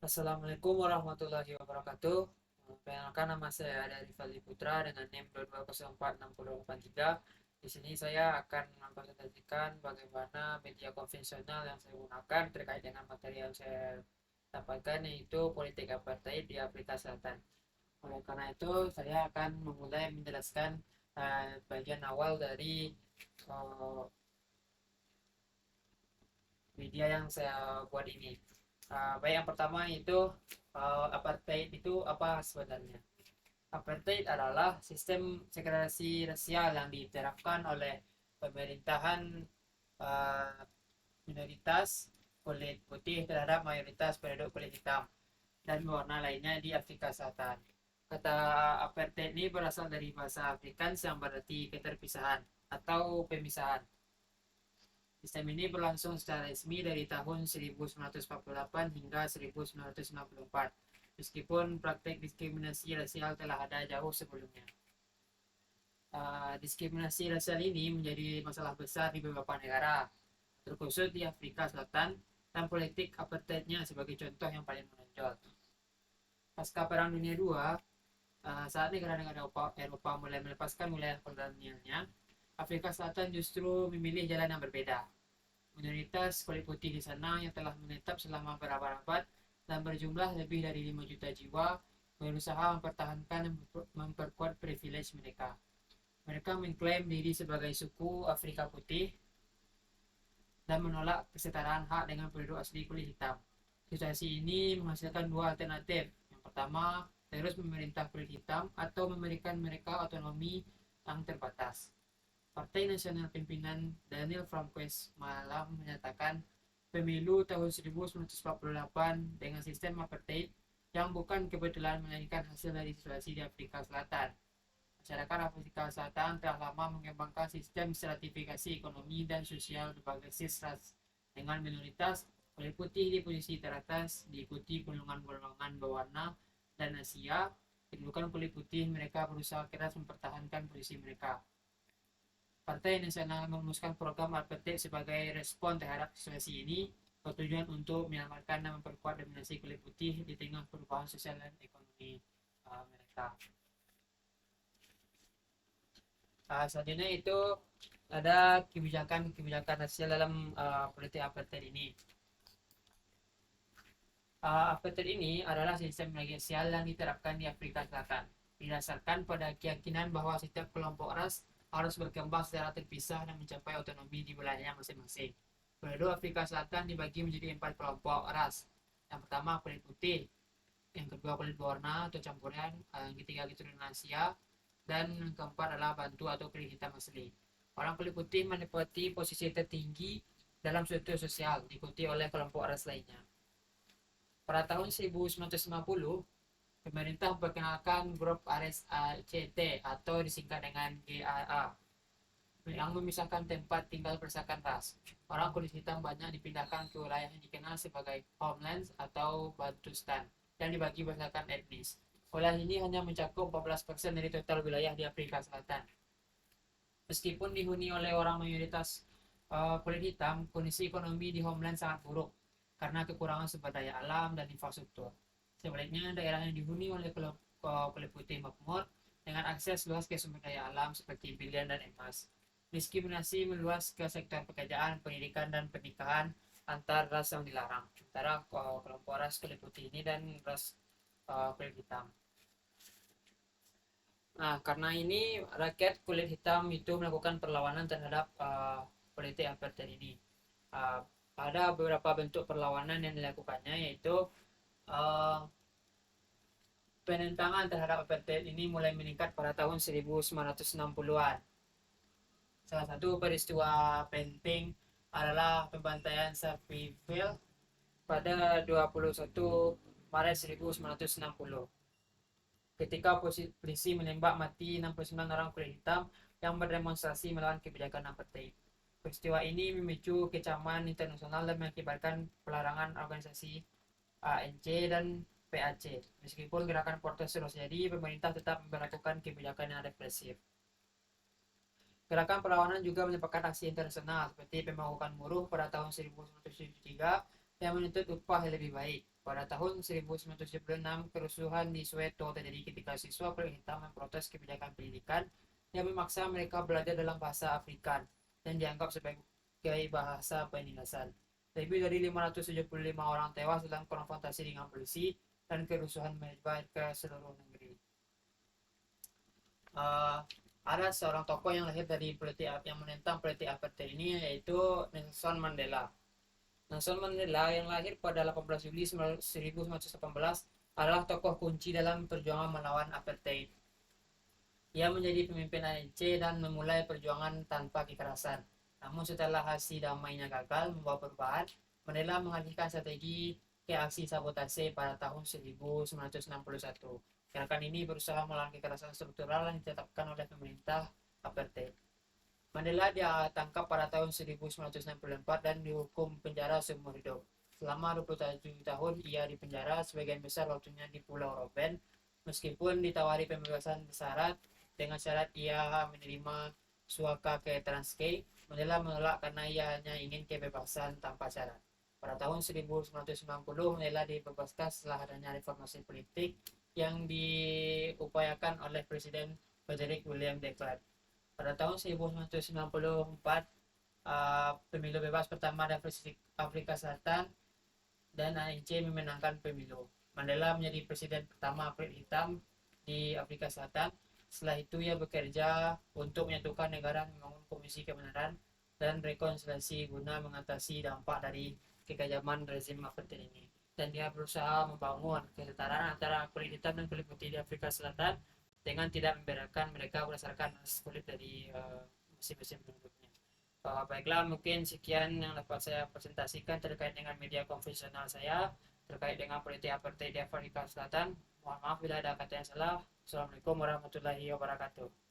Assalamualaikum warahmatullahi wabarakatuh. Perkenalkan, nama saya dari Fadli Putra dengan NIM 2204683. Di sini saya akan mempresentasikan bagaimana media konvensional yang saya gunakan terkait dengan materi yang saya dapatkan, yaitu politik apartheid di Afrika Selatan. Oleh karena itu, saya akan memulai menjelaskan bagian awal dari uh, media yang saya buat ini. Baik, yang pertama itu apartheid itu apa sebenarnya? Apartheid adalah sistem segregasi rasial yang diterapkan oleh pemerintahan uh, minoritas kulit putih terhadap mayoritas penduduk kulit hitam dan warna lainnya di Afrika Selatan. Kata apartheid ini berasal dari bahasa Afrikaans yang berarti keterpisahan atau pemisahan. Sistem ini berlangsung secara resmi dari tahun 1948 hingga 1964, meskipun praktek diskriminasi rasial telah ada jauh sebelumnya. Diskriminasi rasial ini menjadi masalah besar di beberapa negara, terkhusus di Afrika Selatan, dan politik apartheidnya sebagai contoh yang paling menonjol. Pasca Perang Dunia II, saat negara-negara Eropa mulai melepaskan wilayah kolonialnya, Afrika Selatan justru memilih jalan yang berbeda. Minoritas kulit putih di sana yang telah menetap selama berabad-abad dan berjumlah lebih dari 5 juta jiwa berusaha mempertahankan dan memperkuat privilege mereka. Mereka mengklaim diri sebagai suku Afrika Putih dan menolak kesetaraan hak dengan penduduk asli kulit hitam. Situasi ini menghasilkan dua alternatif. Yang pertama, terus memerintah kulit hitam atau memberikan mereka otonomi yang terbatas. Partai Nasional pimpinan Daniel Franquez malah menyatakan pemilu tahun 1948 dengan sistem apartheid yang bukan kebetulan melainkan hasil dari situasi di Afrika Selatan. Masyarakat Afrika Selatan telah lama mengembangkan sistem stratifikasi ekonomi dan sosial berbasis ras dengan minoritas kulit putih di posisi teratas, diikuti golongan-golongan berwarna dan Asia. Kedudukan kulit putih mereka berusaha keras mempertahankan posisi mereka. Partai Nasional merumuskan program apartheid sebagai respon terhadap situasi ini, bertujuan untuk menyelamatkan dan memperkuat dominasi kulit putih di tengah perubahan sosial dan ekonomi mereka. Selanjutnya itu ada kebijakan-kebijakan rasial dalam politik apartheid ini. Apartheid ini adalah sistem rasial yang diterapkan di Afrika Selatan, didasarkan pada keyakinan bahwa setiap kelompok ras harus berkembang secara terpisah dan mencapai otonomi di wilayahnya masing-masing. Penduduk Afrika Selatan dibagi menjadi 4 kelompok ras. Yang pertama kulit putih, yang kedua kulit berwarna atau campuran, yang ketiga keturunan Asia, dan yang keempat adalah bantu atau kulit hitam asli. Orang kulit putih menempati posisi tertinggi dalam struktur sosial, diikuti oleh kelompok ras lainnya. Pada tahun 1950, pemerintah memperkenalkan grup RSACT atau disingkat dengan GAA yang memisahkan tempat tinggal berdasarkan ras. Orang kulit hitam banyak dipindahkan ke wilayah yang dikenal sebagai homelands atau Bantustan yang dibagi berdasarkan etnis. Wilayah ini hanya mencakup 14% dari total wilayah di Afrika Selatan. Meskipun dihuni oleh orang mayoritas kulit hitam, kondisi ekonomi di homeland sangat buruk karena kekurangan sumber daya alam dan infrastruktur. Sebaliknya, daerah yang dihuni oleh kulit putih makmur dengan akses luas ke sumber daya alam seperti pilihan dan emas. Diskriminasi meluas ke sektor pekerjaan, pendidikan, dan pernikahan antar ras yang dilarang, antara kelompok ras kulit putih ini dan ras kulit hitam. Nah, karena ini rakyat kulit hitam itu melakukan perlawanan terhadap politik apartheid ini. Uh, ada beberapa bentuk perlawanan yang dilakukannya, yaitu uh, penentangan terhadap apartheid ini mulai meningkat pada tahun 1960-an. Salah satu peristiwa penting adalah pembantaian Sharpeville pada 21 Maret 1960. Ketika polisi menembak mati 69 orang kulit hitam yang berdemonstrasi melawan kebijakan apartheid. Peristiwa ini memicu kecaman internasional dan mengakibatkan pelarangan organisasi ANC dan PAC. Meskipun gerakan protes terus jadi, pemerintah tetap memperlakukan kebijakan yang represif. Gerakan perlawanan juga menyebabkan aksi internasional seperti pembahukan buruh pada tahun 1973 yang menuntut upah yang lebih baik. Pada tahun 1976, kerusuhan di Soweto terjadi ketika siswa kulit hitam memprotes kebijakan pendidikan yang memaksa mereka belajar dalam bahasa Afrikaan dan dianggap sebagai bahasa penindasan. Lebih dari 575 orang tewas dalam konfrontasi dengan polisi dan kerusuhan menyebar ke seluruh negeri. Uh, ada seorang tokoh yang lahir dari politik yang menentang politik apartheid ini, yaitu Nelson Mandela. Nelson Mandela yang lahir pada 18 Juli 1918 adalah tokoh kunci dalam perjuangan melawan apartheid. Ia menjadi pemimpin ANC dan memulai perjuangan tanpa kekerasan. Namun setelah aksi damainya gagal membawa perubahan, Mandela mengalihkan strategi ke aksi sabotase pada tahun 1961. Gerakan ini berusaha melawan kekerasan struktural yang ditetapkan oleh pemerintah apartheid. Mandela ditangkap pada tahun 1964 dan dihukum penjara seumur hidup. Selama 27 tahun ia dipenjara, sebagian besar waktunya di Pulau Robben, meskipun ditawari pembebasan bersyarat dengan syarat ia menerima suaka ke Transkei. Mandela menolak karena ia hanya ingin kebebasan tanpa syarat. Pada tahun 1990, Mandela dibebaskan setelah adanya reformasi politik yang diupayakan oleh Presiden Frederick William de Klerk. Pada tahun 1994, pemilu bebas pertama dari Afrika Selatan dan ANC memenangkan pemilu. Mandela menjadi presiden pertama kulit hitam di Afrika Selatan. Setelah itu ia bekerja untuk menyatukan negara, membangun komisi kebenaran dan rekonsiliasi guna mengatasi dampak dari kekejaman rezim apartheid ini. Dan dia berusaha membangun kesetaraan antara kulit hitam dan kulit putih di Afrika Selatan dengan tidak membedakan mereka berdasarkan kulit dari masing-masing penduduknya. Baiklah, mungkin sekian yang dapat saya presentasikan terkait dengan media konvensional saya terkait dengan politik apartheid di Afrika Selatan. Mohon maaf bila ada kata yang salah. Assalamualaikum warahmatullahi wabarakatuh.